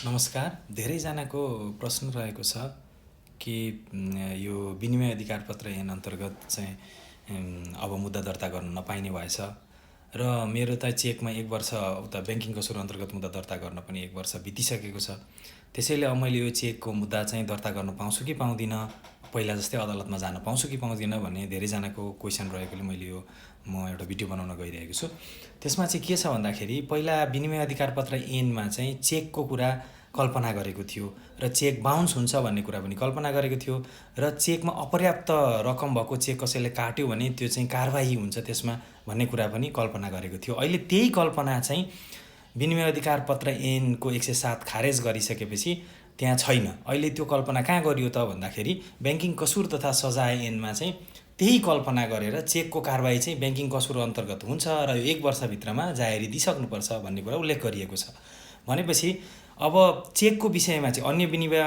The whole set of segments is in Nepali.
नमस्कार। धेरैजनाको प्रश्न रहेको छ कि यो विनिमय अधिकार पत्र ऐन अन्तर्गत चाहिँ अब मुद्दा दर्ता गर्न नपाइने भएछ र मेरो त चेकमा 1 वर्ष उता ब्याङ्किङ कसुर अन्तर्गत मुद्दा दर्ता गर्न पनि 1 वर्ष बितिसकेको छ। त्यसैले अब मैले यो चेकको मुद्दा चाहिँ दर्ता गर्न पाउँछु कि पाउँदिनँ, पहिला जस्तै अदालतमा जान पाउँछु कि पाउँदिनँ भन्ने धेरैजनाको क्वेसन रहेकोले मैले यो एउटा भिडियो बनाउन गइरहेको छु। त्यसमा चाहिँ के छ भन्दाखेरि पहिला विनिमय अधिकार पत्र ऐनमा चाहिँ चेकको कुरा कल्पना गरेको थियो र चेक बााउन्स हुन्छ भन्ने कुरा पनि कल्पना गरेको थियो र चेकमा अपर्याप्त रकम भएको चेक कसैले काट्यो भने त्यो चाहिँ कारबाही हुन्छ त्यसमा भन्ने कुरा पनि कल्पना गरेको थियो। अहिले त्यही कल्पना चाहिँ विनिमय अधिकार पत्र ऐनको 107 खारेज गरिसकेपछि त्यहाँ छैन। अहिले त्यो कल्पना कहाँ गरियो त भन्दाखेरि ब्याङ्किङ कसुर तथा सजाय ऐनमा चाहिँ त्यही कल्पना गरेर चेकको कारबाही चाहिँ ब्याङ्किङ कसुर अन्तर्गत हुन्छ र 1 वर्षभित्रमा जाहेरी दिइसक्नुपर्छ भन्ने कुरा उल्लेख गरिएको छ। भनेपछि अब चेकको विषयमा चाहिँ अन्य विनिमय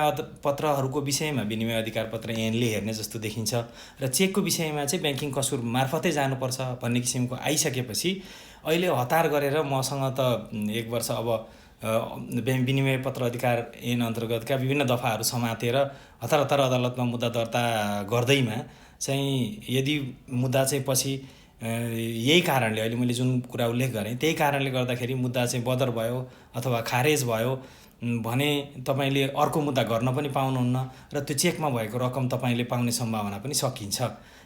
पत्रहरूको विषयमा विनिमय अधिकार पत्र ऐनले हेर्ने जस्तो देखिन्छ र चेकको विषयमा चाहिँ ब्याङ्किङ कसुर मार्फतै जानुपर्छ भन्ने किसिमको आइसकेपछि अहिले हतार गरेर मसँग त 1 वर्ष अब विनिमय पत्र अधिकार ऐन अन्तर्गतका विभिन्न दफाहरू समातेर हतार हतार अदालतमा मुद्दा दर्ता गर्दैमा चाहिँ यदि मुद्दा चाहिँ पछि यही कारणले अहिले मैले जुन कुरा उल्लेख गरेँ त्यही कारणले गर्दाखेरि मुद्दा चाहिँ बदर भयो अथवा खारेज भयो भने तपाईँले अर्को मुद्दा गर्न पनि पाउनुहुन्न र त्यो चेकमा भएको रकम तपाईँले पाउने सम्भावना पनि सकिन्छ।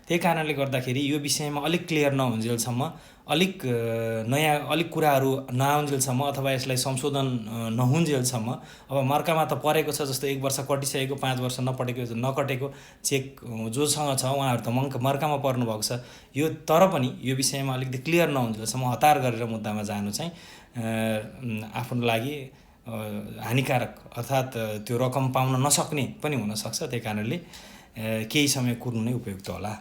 त्यही कारणले गर्दाखेरि यो विषयमा अलिक क्लियर नहुन्जेलसम्म अलिक कुराहरू नआउन्जेलसम्म अथवा यसलाई संशोधन नहुन्जेलसम्म अब मर्कामा त परेको छ, जस्तो 1 वर्ष कटिसकेको 5 वर्ष नकटेको चेक जोसँग छ उहाँहरू त मर्कामा पर्नुभएको छ। यो तर पनि यो विषयमा अलिकति क्लियर नहुन्जेलसम्म हतार गरेर मुद्दामा जानु चाहिँ आफ्नो लागि हानिकारक अर्थात् त्यो रकम पाउन नसक्ने पनि हुनसक्छ। त्यही कारणले केही समय कुर्नु नै उपयुक्त होला।